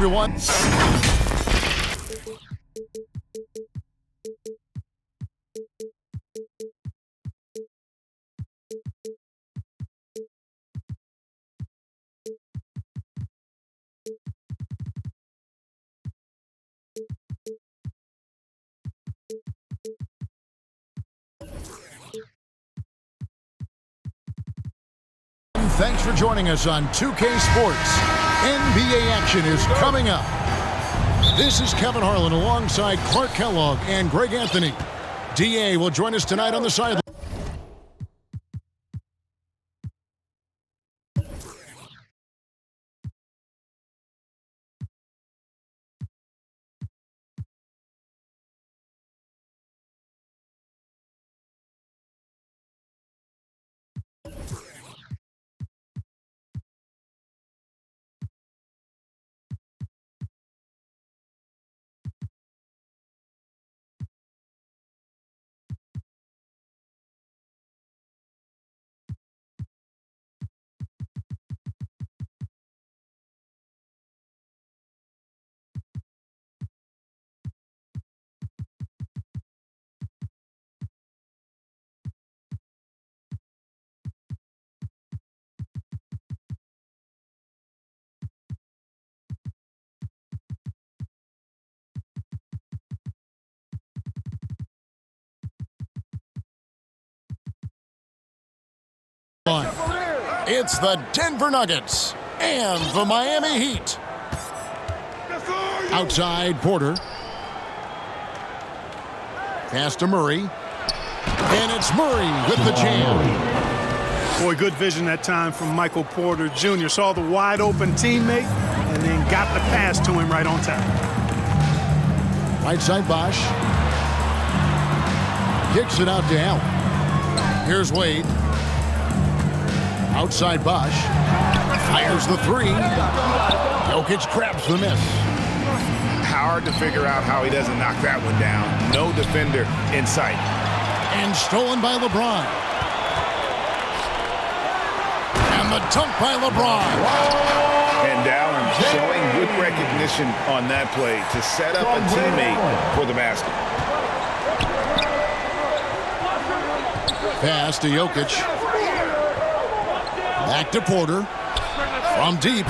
everyone. Thanks for joining us on 2K Sports. NBA action is coming up. This is Kevin Harlan alongside Clark Kellogg and Greg Anthony. DA will join us tonight on the sideline. It's the Denver Nuggets and the Miami Heat. Outside, Porter. Pass to Murray. And it's Murray with the jam. Boy, good vision that time from Michael Porter Jr. Saw the wide-open teammate and then got the pass to him right on time. Right side, Bosh. Kicks it out to Allen. Here's Wade. Outside Bosh. Fires the three. Jokic grabs the miss. Hard to figure out how he doesn't knock that one down. No defender in sight. And stolen by LeBron. And the dunk by LeBron. And Allen showing good recognition on that play to set up a teammate for the basket. Pass to Jokic. Back to Porter. From deep.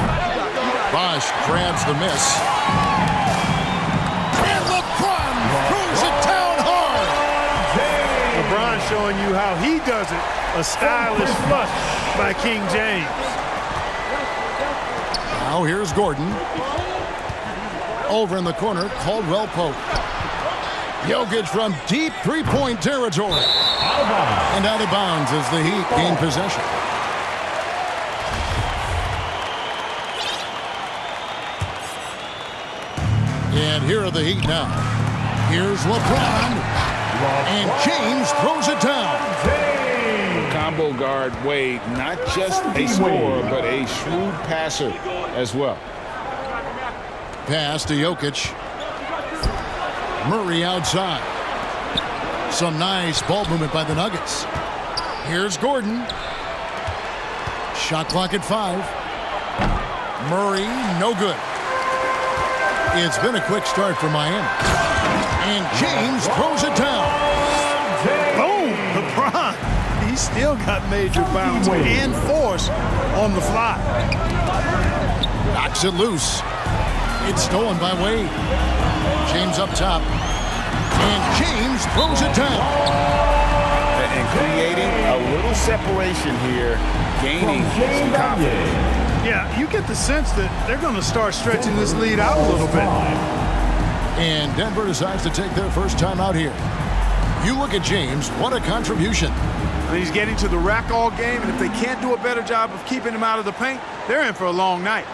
Bosh grabs the miss. And LeBron throws it down hard. LeBron showing you how he does it. A stylish flush by King James. Now here's Gordon. Over in the corner, Caldwell Pope. Jokic from deep three-point territory. And out of bounds as the Heat gain possession. And here are the Heat now. Here's LeBron. And James throws it down. Combo guard Wade, not just a scorer, but a shrewd passer as well. Pass to Jokic. Murray outside. Some nice ball movement by the Nuggets. Here's Gordon. Shot clock at 5. Murray, no good. It's been a quick start for Miami. And James throws it down. Boom! LeBron. He's still got major bounce and force on the fly. Knocks it loose. It's stolen by Wade. James up top. And James throws it down. And creating a little separation here, gaining some confidence. Yeah, you get the sense that they're going to start stretching this lead out a little bit. And Denver decides to take their first time out here. You look at James, what a contribution. And he's getting to the rack all game, and if they can't do a better job of keeping him out of the paint, they're in for a long night.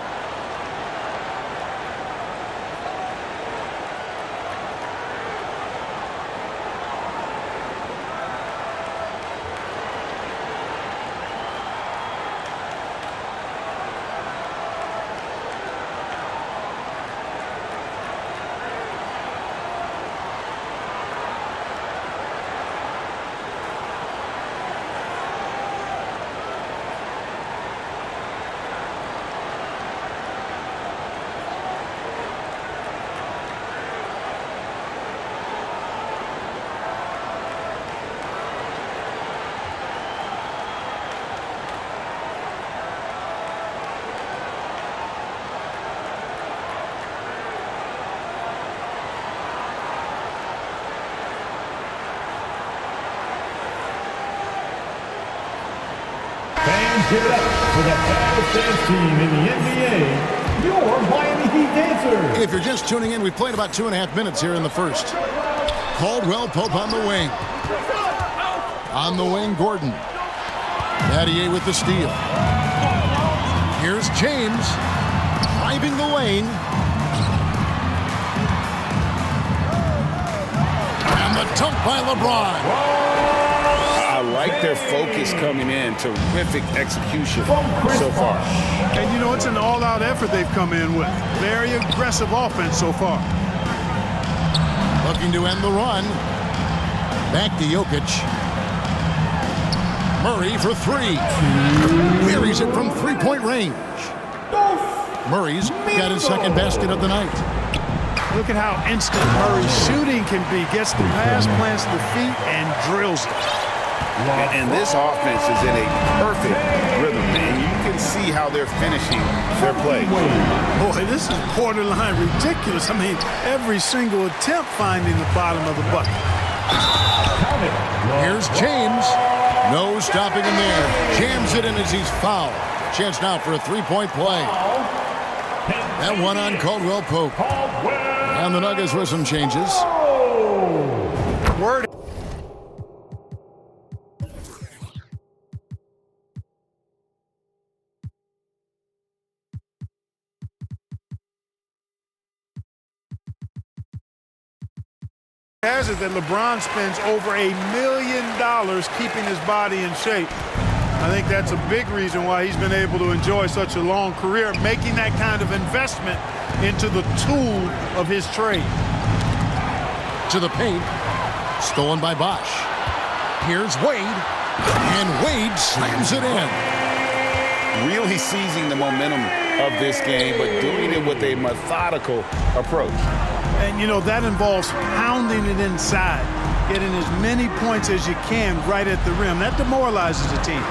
give it up for the fastest dance team in the NBA, your Miami Heat Dancers. If you're just tuning in, we've played about 2.5 minutes here in the first. Caldwell Pope on the wing. On the wing, Gordon. Battier with the steal. Here's James driving the lane. And the dunk by LeBron. I like their focus coming in. Terrific execution so far. And, you know, it's an all-out effort they've come in with. Very aggressive offense so far. Looking to end the run. Back to Jokic. Murray for three. Buries it from three-point range. Murray's got his second basket of the night. Look at how instant Murray's shooting can be. Gets the pass, plants the feet, and drills it. And this offense is in a perfect rhythm, and you can see how they're finishing their play. Boy, this is borderline ridiculous. I mean, every single attempt finding the bottom of the bucket. Here's James. No stopping him there. Jams it in as he's fouled. Chance now for a three-point play. That one on Caldwell Pope. And the Nuggets with some changes. Word. Has it that LeBron spends over $1 million keeping his body in shape. I think that's a big reason why he's been able to enjoy such a long career, making that kind of investment into the tool of his trade. To the paint. Stolen by Bosh. Here's Wade. And Wade slams it in. Really seizing the momentum of this game, but doing it with a methodical approach. And, you know, that involves pounding it inside, getting as many points as you can right at the rim. That demoralizes a team.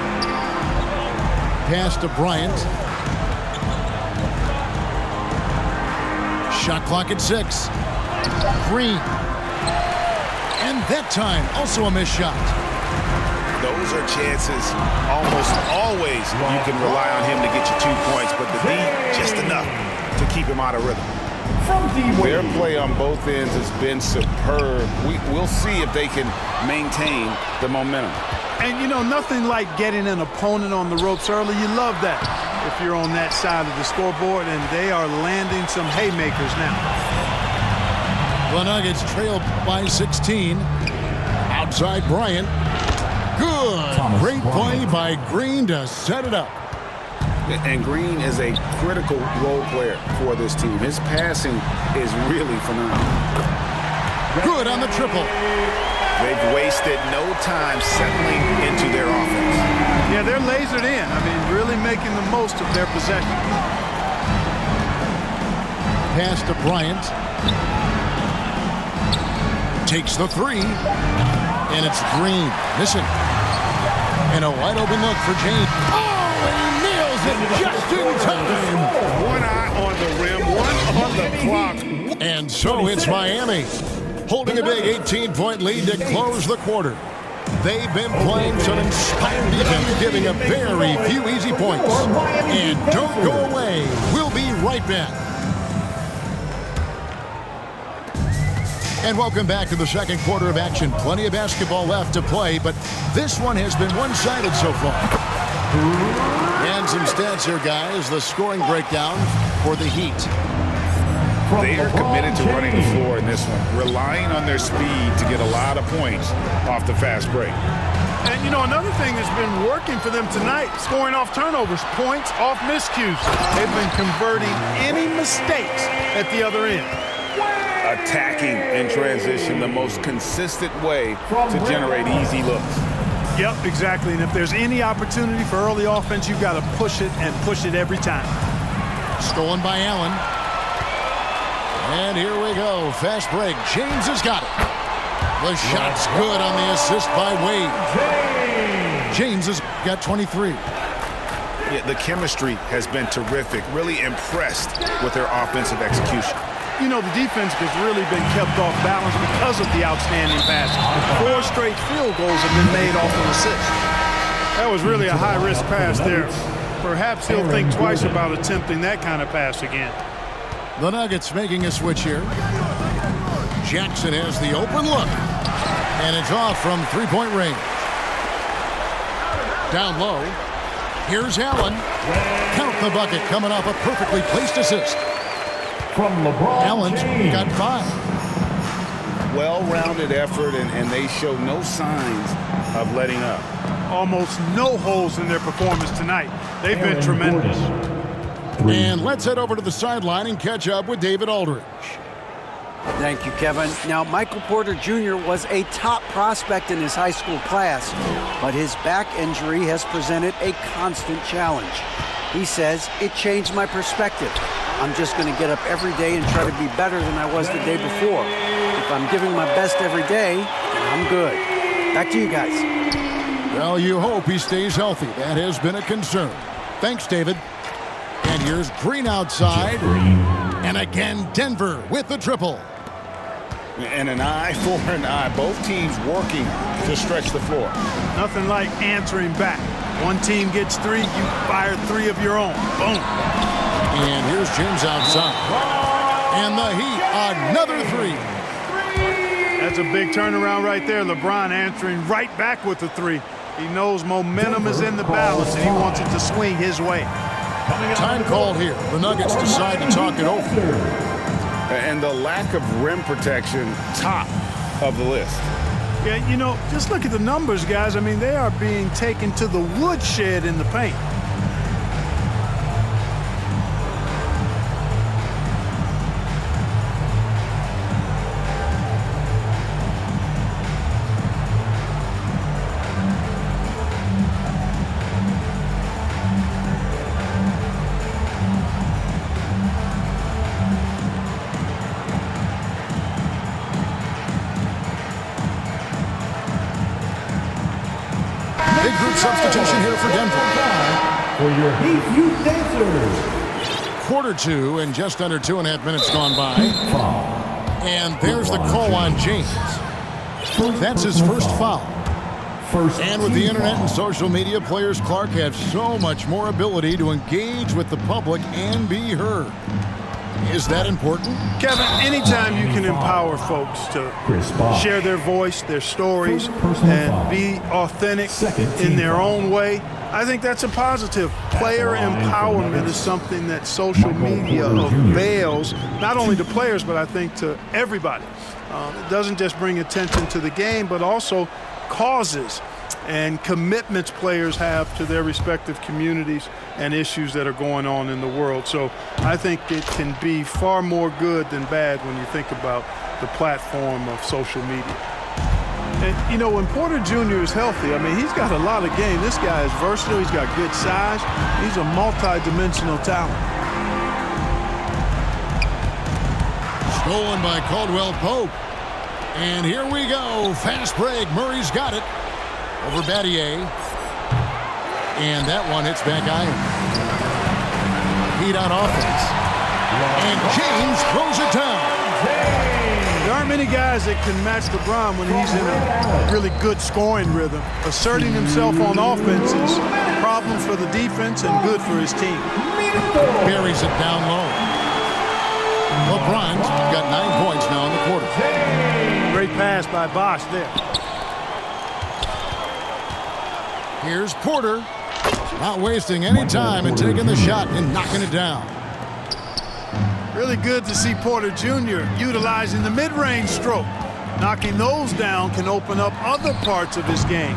Pass to Bryant. Shot clock at 6. Green. And that time, also a missed shot. Those are chances almost always you can rely on him to get you 2 points, but the D, just enough to keep him out of rhythm. Their play on both ends has been superb. We'll see if they can maintain the momentum. And, you know, nothing like getting an opponent on the ropes early. You love that if you're on that side of the scoreboard, and they are landing some haymakers now. The Nuggets trail by 16. Outside Bryant. Good. Great play by Green to set it up. And Green is a critical role player for this team. His passing is really phenomenal. Good on the triple. They've wasted no time settling into their offense. Yeah, they're lasered in. I mean, really making the most of their possession. Pass to Bryant. Takes the three. And it's Green. Missing. And a wide open look for James. Oh, he nails it just in time. One eye on the rim, one on the clock. And so it's Miami, holding a big 18-point lead to close the quarter. They've been playing some inspired defense, giving up very few easy points. And don't go away. We'll be right back. And welcome back to the second quarter of action. Plenty of basketball left to play, but this one has been one-sided so far. And some stats here, guys. The scoring breakdown for the Heat. They are committed to running the floor in this one, relying on their speed to get a lot of points off the fast break. And, you know, another thing that's been working for them tonight, scoring off turnovers, points off miscues. They've been converting any mistakes at the other end. Attacking in transition, the most consistent way to generate easy looks. Yep, exactly. And if there's any opportunity for early offense, you've got to push it and push it every time. Stolen by Allen. And here we go. Fast break. James has got it. The shot's good on the assist by Wade. James has got 23. Yeah, the chemistry has been terrific. Really impressed with their offensive execution. You know, the defense has really been kept off balance because of the outstanding passes. 4 straight field goals have been made off of assists. That was really a high-risk pass there. Perhaps he'll think twice about attempting that kind of pass again. The Nuggets making a switch here. Jackson has the open look. And it's off from three-point range. Down low. Here's Allen. Count the bucket coming off a perfectly placed assist. From LeBron Allen's James. got 5. Well-rounded effort, and they show no signs of letting up. Almost no holes in their performance tonight. They've been tremendous. And let's head over to the sideline and catch up with David Aldridge. Thank you, Kevin. Now, Michael Porter Jr. was a top prospect in his high school class, but his back injury has presented a constant challenge. He says, "It changed my perspective. I'm just going to get up every day and try to be better than I was the day before. If I'm giving my best every day, then I'm good." Back to you guys. Well, you hope he stays healthy. That has been a concern. Thanks, David. And here's Green outside. And again, Denver with the triple. And an eye for an eye. Both teams working to stretch the floor. Nothing like answering back. One team gets 3, you fire 3 of your own. Boom. And here's James outside. And the Heat, another 3. That's a big turnaround right there. LeBron answering right back with the 3. He knows momentum is in the balance, and he wants it to swing his way. Time called here. The Nuggets decide to talk it over. And the lack of rim protection, top of the list. Yeah, you know, just look at the numbers, guys. I mean, they are being taken to the woodshed in the paint. Big group substitution here for Denver. For your Heat Youth Dancers. Quarter 2 and just under 2.5 minutes gone by. And there's the call on James. That's his first foul. And with the internet and social media, players Clark have so much more ability to engage with the public and be heard. Is that important? Kevin, anytime you can empower folks to share their voice, their stories, and be authentic in their own way, I think that's a positive. Player empowerment is something that social media avails, not only to players, but I think to everybody. It doesn't just bring attention to the game, but also causes and commitments players have to their respective communities and issues that are going on in the world. So I think it can be far more good than bad when you think about the platform of social media. And, you know, when Porter Jr. is healthy, I mean, he's got a lot of game. This guy is versatile. He's got good size. He's a multi-dimensional talent. Stolen by Caldwell Pope. And here we go. Fast break. Murray's got it. Over Battier. And that one hits back iron. Heat on offense. And James throws it down. There aren't many guys that can match LeBron when he's in a really good scoring rhythm. Asserting himself on offense is a problem for the defense and good for his team. Buries it down low. LeBron's got 9 points now in the quarter. Great pass by Bosh there. Here's Porter. Not wasting any time and taking the shot and knocking it down. Really good to see Porter Jr. utilizing the mid-range stroke. Knocking those down can open up other parts of his game.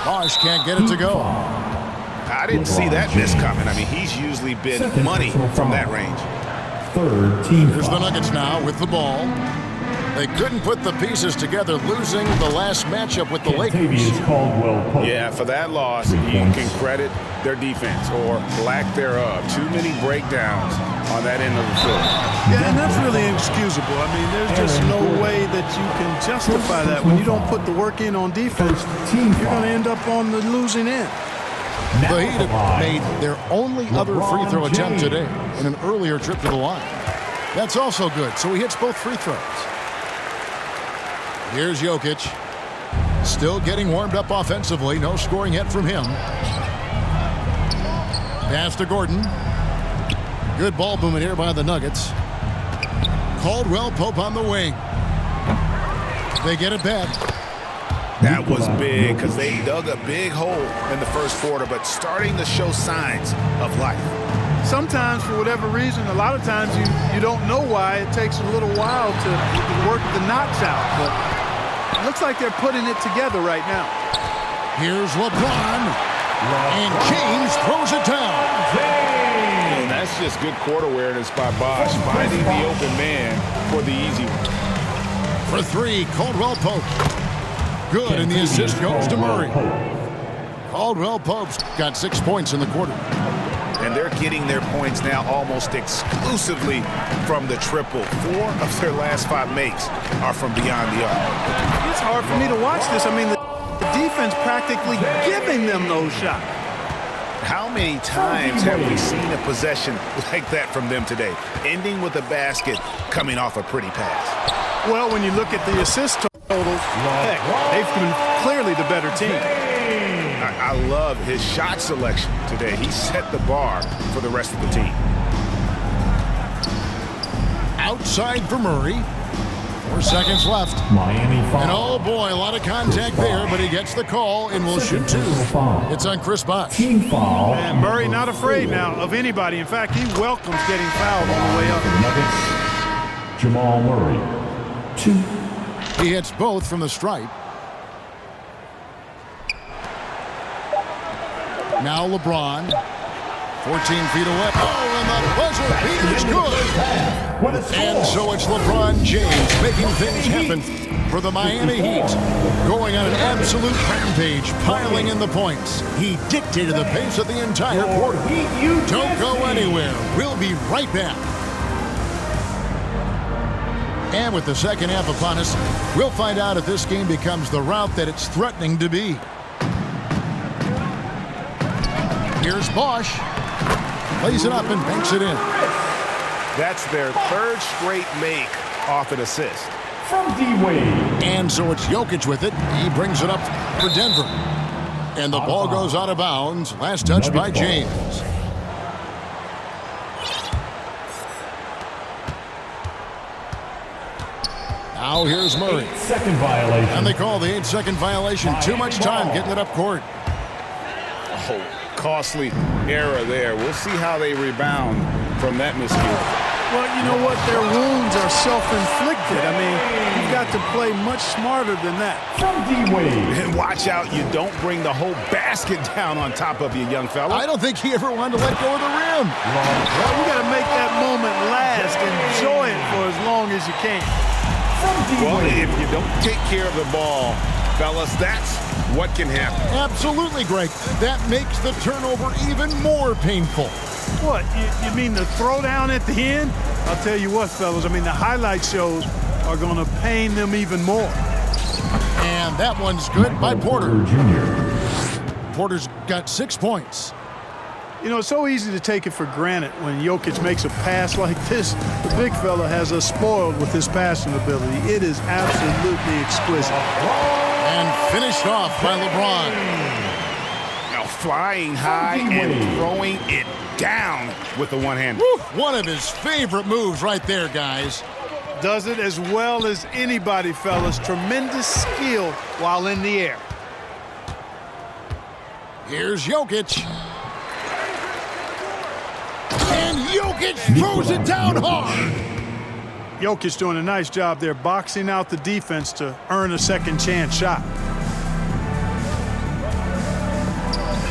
Bosh can't get it to go. I didn't see that miss coming. I mean, he's usually been money from that range. Third team. Here's the Nuggets now with the ball. They couldn't put the pieces together, losing the last matchup with the Lakers. Caldwell Pope. Yeah, for that loss, you can credit their defense or lack thereof. Too many breakdowns on that end of the floor. Yeah, and that's really inexcusable. I mean, there's just no way that you can justify that. When you don't put the work in on defense, you're going to end up on the losing end. The Heat have made their only other free throw attempt today in an earlier trip to the line. That's also good, so he hits both free throws. Here's Jokic. Still getting warmed up offensively. No scoring yet from him. Pass to Gordon. Good ball movement here by the Nuggets. Caldwell Pope on the wing. They get it back. That was big because they dug a big hole in the first quarter, but starting to show signs of life. Sometimes, for whatever reason, a lot of times you don't know why. It takes a little while to work the knots out, but it looks like they're putting it together right now. Here's LeBron, and James throws it down. And that's just good court awareness by Bosh, finding the open man for the easy one. For three, Caldwell Pope. Good, and the assist goes to Murray. Caldwell Pope's got 6 points in the quarter. And they're getting their points now almost exclusively from the triple. 4 of their last 5 makes are from beyond the arc. It's hard for me to watch this. I mean, the defense practically giving them those shots. How many times have we seen a possession like that from them today, ending with a basket coming off a pretty pass? Well, when you look at the assist totals, heck, they've been clearly the better team. I love his shot selection today. He set the bar for the rest of the team. Outside for Murray. 4 seconds left. Miami foul. And oh boy, a lot of contact there, but he gets the call and will shoot 2. It's on Chris Bosh. Team foul. And Murray not afraid now of anybody. In fact, he welcomes getting fouled on the way up. Nuggets, Jamal Murray. 2. He hits both from the stripe. Now LeBron, 14 feet away. Oh, and the buzzer beat is good. And so it's LeBron James making things happen for the Miami Heat. Going on an absolute rampage, piling in the points. He dictated the pace of the entire quarter. Don't go anywhere. We'll be right back. And with the second half upon us, we'll find out if this game becomes the route that it's threatening to be. Here's Bosh. Plays it up and banks it in. That's their 3rd straight make off an assist. From D-Wade. And so it's Jokic with it. He brings it up for Denver. And the ball goes out of bounds. Last touch by James. Now here's Murray. 8-second violation. And they call the 8-second violation. Too much time getting it up court. Oh, costly error there. We'll see how they rebound from that miscue. Well, you know what? Their wounds are self-inflicted. I mean, you've got to play much smarter than that. From D-Wade. And watch out, you don't bring the whole basket down on top of you, young fella. I don't think he ever wanted to let go of the rim. Well, we got to make that moment last. Enjoy it for as long as you can. Well, if you don't take care of the ball, fellas, that's what can happen. Absolutely, Greg. That makes the turnover even more painful. What, you mean the throwdown at the end? I'll tell you what, fellas, I mean, the highlight shows are going to pain them even more. And that one's good by Porter. Jr. Porter's got 6 points. You know, it's so easy to take it for granted when Jokic makes a pass like this. The big fella has us spoiled with his passing ability. It is absolutely exquisite. And finished off by LeBron. Now flying high and throwing it down with the one-hander. One of his favorite moves right there, guys. Does it as well as anybody, fellas. Tremendous skill while in the air. Here's Jokic. And Jokic throws it down hard. Jokic doing a nice job there, boxing out the defense to earn a second chance shot.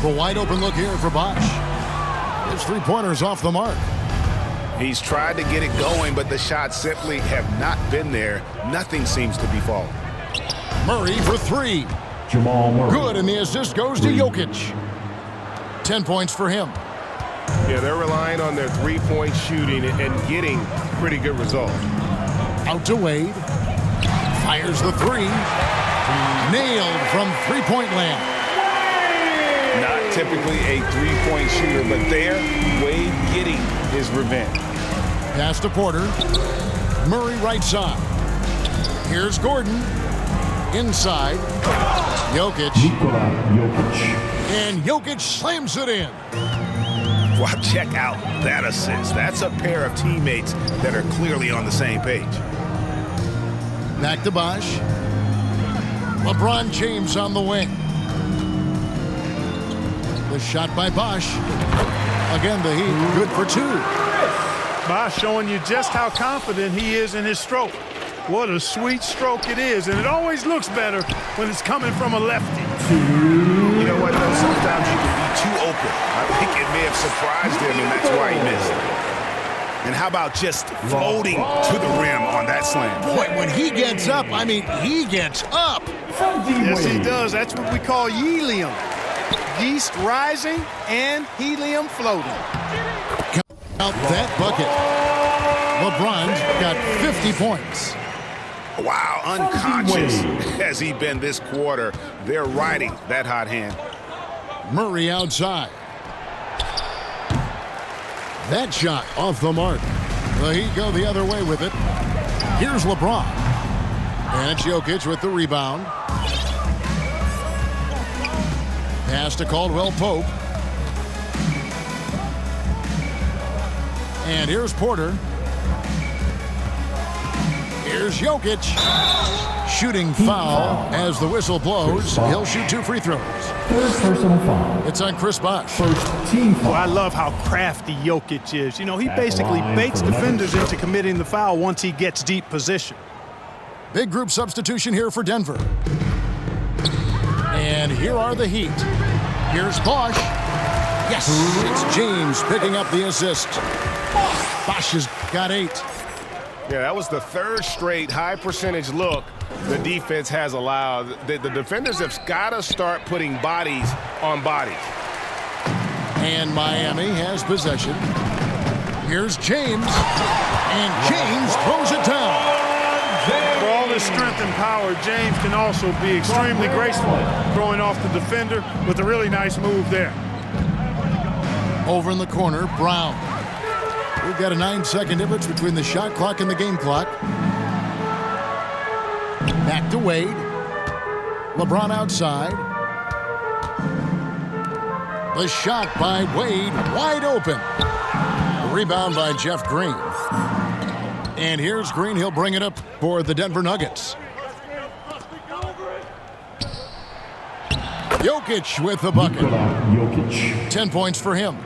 The wide open look here for Bosh. His three-pointers off the mark. He's tried to get it going, but the shots simply have not been there. Nothing seems to be falling. Murray for 3. Jamal Murray. Good, and the assist goes to Jokic. 10 points for him. Yeah, they're relying on their three-point shooting and getting pretty good results. Out to Wade. Fires the 3. Nailed from three-point land. Not typically a three-point shooter, but there, Wade getting his revenge. Pass to Porter. Murray right side. Here's Gordon. Inside. Jokic. Nikola Jokic. And Jokic slams it in. Wow, check out that assist. That's a pair of teammates that are clearly on the same page. Back to Bosh. LeBron James on the wing. The shot by Bosh. Again, the Heat good for two. Bosh showing you just how confident he is in his stroke. What a sweet stroke it is, and it always looks better when it's coming from a lefty. You know what, though? Sometimes you can be too open. I think it may have surprised him, and that's why he missed. And how about just floating to the rim on that slam? Boy, when he gets up, I mean, he gets up. Yes, he does. That's what we call helium. Yeast rising and helium floating. Count that bucket. LeBron's got 50 points. Wow, unconscious has he been this quarter. They're riding that hot hand. Murray outside. That shot off the mark. The Heat go the other way with it. Here's LeBron. And it's Jokic with the rebound. Pass to Caldwell Pope. And here's Porter. Here's Jokic. Shooting foul as the whistle blows. He'll shoot 2 free throws. Third personal foul. It's on Chris Bosh. First team foul. Well, I love how crafty Jokic is. You know, he basically baits defenders into committing the foul once he gets deep position. Big group substitution here for Denver. And here are the Heat. Here's Bosh. Yes, it's James picking up the assist. Bosh has got 8. Yeah, that was the third straight high percentage look the defense has allowed. The defenders have got to start putting bodies on bodies. And Miami has possession. Here's James. And James throws it down. For all his strength and power, James can also be extremely graceful, throwing off the defender with a really nice move there. Over in the corner, Brown. We've got a 9-second difference between the shot clock and the game clock. Back to Wade. LeBron outside. The shot by Wade, wide open. Rebound by Jeff Green. And here's Green. He'll bring it up for the Denver Nuggets. Jokic with the bucket. Jokic. 10 points for him.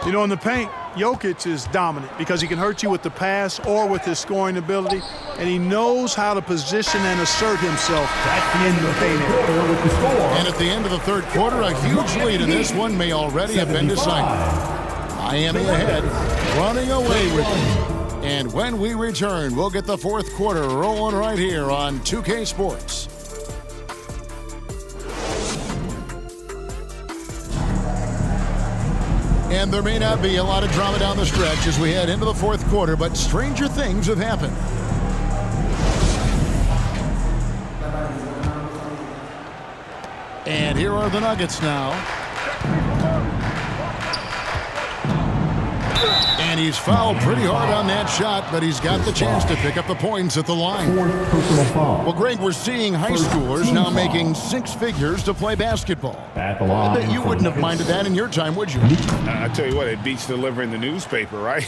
You know, in the paint, Jokic is dominant because he can hurt you with the pass or with his scoring ability, and he knows how to position and assert himself at the end of the paint area. And at the end of the third quarter, a huge lead in this one may already have been decided. Miami ahead, running away with it. And when we return, we'll get the fourth quarter rolling right here on 2K Sports. And there may not be a lot of drama down the stretch as we head into the fourth quarter, but stranger things have happened. And here are the Nuggets now. And he's fouled pretty hard on that shot, but he's got the chance to pick up the points at the line. Fourth personal foul. Well, Greg, we're seeing high schoolers now making 6 figures to play basketball. At the I line bet you for wouldn't have Nuggets. minded that in your time, would you? I tell you what, it beats delivering the newspaper, right?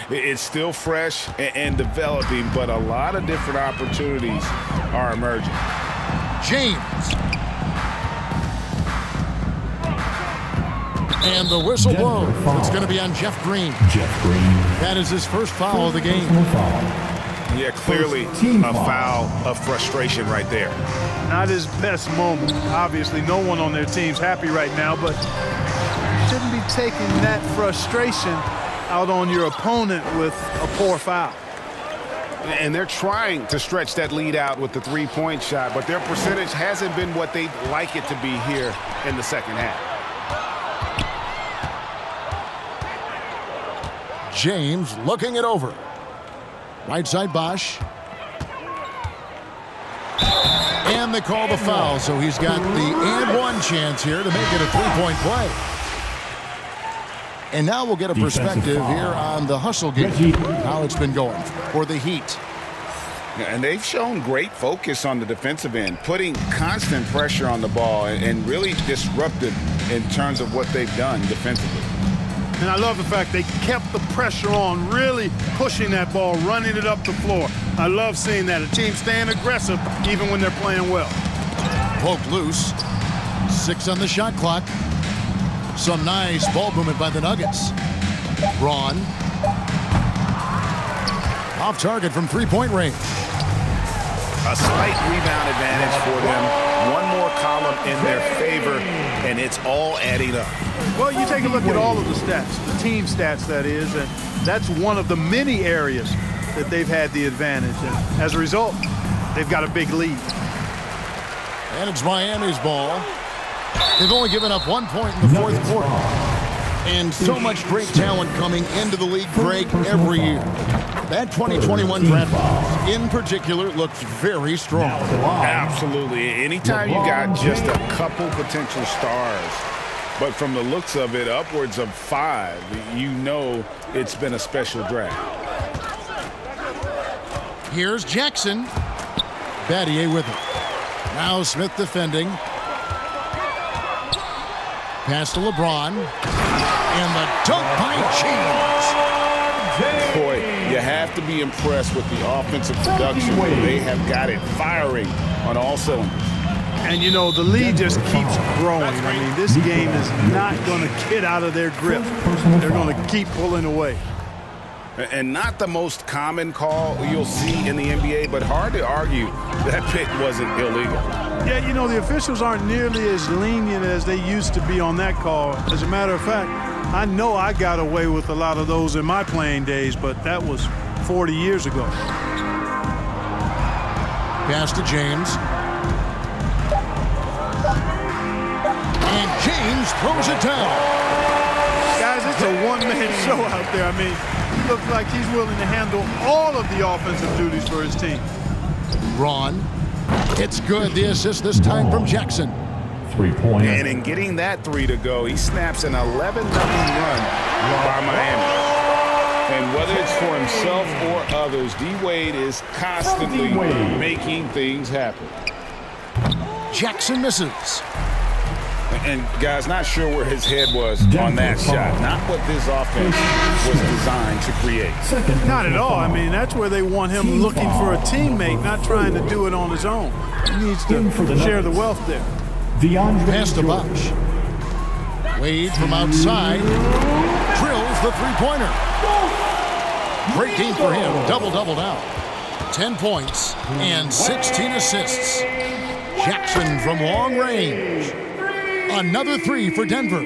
It's still fresh and developing, but a lot of different opportunities are emerging. James. And the whistle Denver blows. foul. It's going to be on Jeff Green. Jeff Green. That is his first foul of the game. Personal foul. Yeah, clearly First team a foul. foul of frustration right there. Not his best moment. Obviously, no one on their team's happy right now, but shouldn't be taking that frustration out on your opponent with a poor foul. And they're trying to stretch that lead out with the three-point shot, but their percentage hasn't been what they'd like it to be here in the second half. James looking it over. Right side Bosh. And they call the foul, so he's got the and one chance here to make it a three-point play. And now we'll get a Defensive perspective foul. here on the hustle game, Reggie. how it's been going for the Heat. And they've shown great focus on the defensive end, putting constant pressure on the ball and really disruptive in terms of what they've done defensively. And I love the fact they kept the pressure on, really pushing that ball, running it up the floor. I love seeing that. A team staying aggressive even when they're playing well. Poked loose. 6 on the shot clock. Some nice ball movement by the Nuggets. Braun. Off target from three-point range. A slight rebound advantage for them. One more column in their favor, and it's all adding up. Well, you take a look at all of the stats, the team stats, that is, and that's one of the many areas that they've had the advantage. And as a result, they've got a big lead. And it's Miami's ball. They've only given up 1 point in the fourth quarter. And so much great talent coming into the league, Greg, every year. That 2021 draft class, in particular, looks very strong. Absolutely. Anytime you got just a couple potential stars, but from the looks of it, upwards of 5, you know it's been a special draft. Here's Jackson. Battier with it. Now Smith defending. Pass to LeBron. And the dunk by James. Boy, you have to be impressed with the offensive production. They have got it firing on all cylinders. And, you know, the lead just keeps growing. I mean, this game is not going to get out of their grip. They're going to keep pulling away. And not the most common call you'll see in the NBA, but hard to argue that pick wasn't illegal. Yeah, you know, the officials aren't nearly as lenient as they used to be on that call. As a matter of fact, I know I got away with a lot of those in my playing days, but that was 40 years ago. Pass to James. And James throws it down. Guys, it's a one-man show out there. I mean, he looks like he's willing to handle all of the offensive duties for his team. Braun. It's good. The assist this time from Jackson. 3-point. And in getting that 3 to go, he snaps an 11-0 run by Miami. And whether it's for himself or others, D-Wade is constantly making things happen. Jackson misses. And, guys, not sure where his head was on that shot. Not what this offense was designed to create. Not at all. I mean, that's where they want him looking for a teammate, not trying to do it on his own. He needs to share the wealth there. Pass to Bosh. Wade from outside. Drills the three-pointer. Great game for him. Double-double now. 10 points and 16 assists. Jackson from long range. Another 3 for Denver.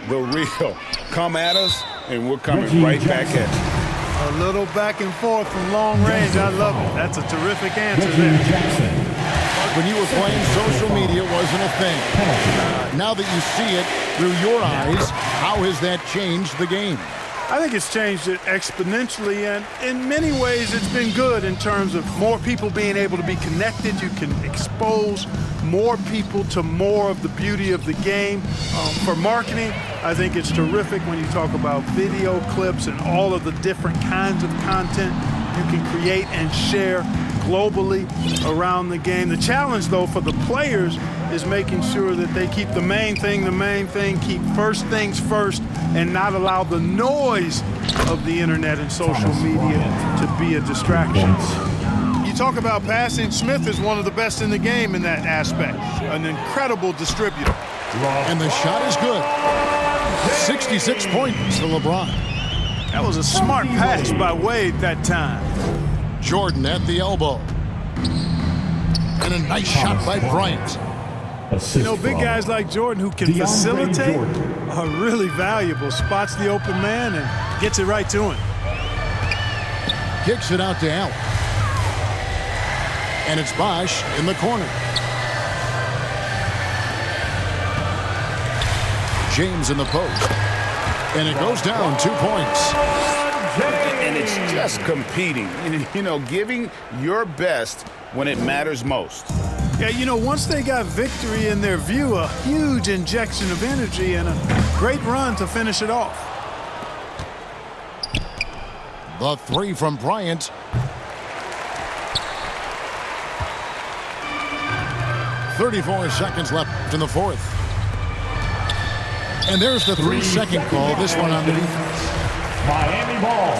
The real. Come at us, and we're coming right back at you. A little back and forth from long range. I love it. That's a terrific answer there. When you were playing, social media wasn't a thing. Now that you see it through your eyes, how has that changed the game? I think it's changed it exponentially, and in many ways it's been good in terms of more people being able to be connected. You can expose more people to more of the beauty of the game. For marketing, I think it's terrific when you talk about video clips and all of the different kinds of content you can create and share globally around the game. The challenge, though, for the players is making sure that they keep the main thing, keep first things first, and not allow the noise of the internet and social media to be a distraction. You talk about passing, Smith is one of the best in the game in that aspect, an incredible distributor. And the shot is good. 66 points to LeBron. That was a smart pass by Wade that time. Jordan at the elbow. And a nice shot by Bryant. You know, big guys like Jordan who can facilitate are really valuable. Spots the open man and gets it right to him. Kicks it out to Allen. And it's Bosh in the corner. James in the post. And it goes down 2 points. And it's just competing, you know, giving your best when it matters most. Yeah, you know, once they got victory in their view, a huge injection of energy and a great run to finish it off. The 3 from Bryant. 34 seconds left in the fourth. And there's the 3-second call. This one on the defense. Miami ball.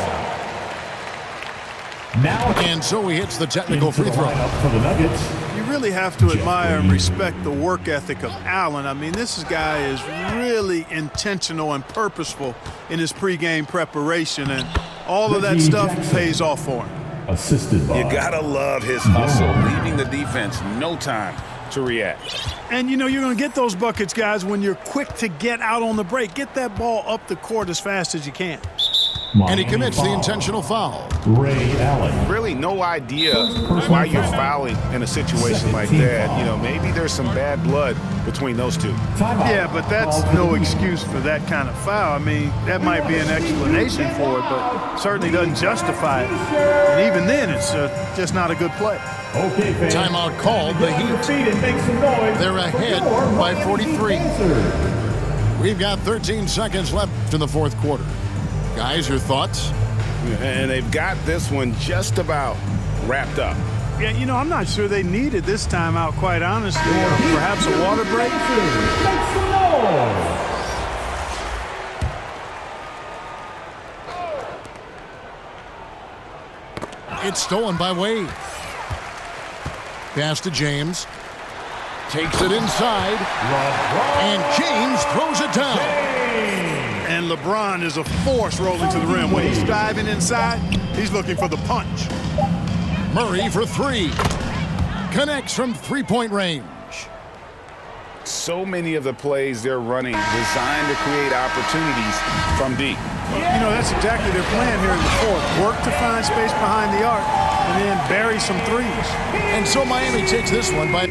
Now And so he hits the technical free throw. for the Nuggets. You really have to admire and respect the work ethic of Allen. I mean, this guy is really intentional and purposeful in his pregame preparation, and all of that Reggie stuff Jackson. pays off for him. Assisted by You gotta love his hustle, leaving the defense no time to react. And, you know, you're going to get those buckets, guys, when you're quick to get out on the break. Get that ball up the court as fast as you can. And he commits the intentional foul. Ray Allen. Really no idea why you're fouling in a situation like that. You know, maybe there's some bad blood between those two. Timeout. Yeah, but that's no excuse for that kind of foul. I mean, that might be an explanation for it, but certainly doesn't justify it. And even then, it's just not a good play. Okay, fans. Timeout called. The Heat. Feet and make some noise. They're ahead Your by Miami 43. Dancers. We've got 13 seconds left in the fourth quarter. Guys, your thoughts? And they've got this one just about wrapped up. Yeah, you know, I'm not sure they needed this timeout, quite honestly. Perhaps a water break. Make some noise. It's stolen by Wade. Pass to James. Takes it inside. And James throws it down. And LeBron is a force rolling to the rim. When he's diving inside, he's looking for the punch. Murray for three. Connects from three-point range. So many of the plays they're running designed to create opportunities from deep. You know, that's exactly their plan here in the fourth. Work to find space behind the arc and then bury some threes. And so Miami takes this one by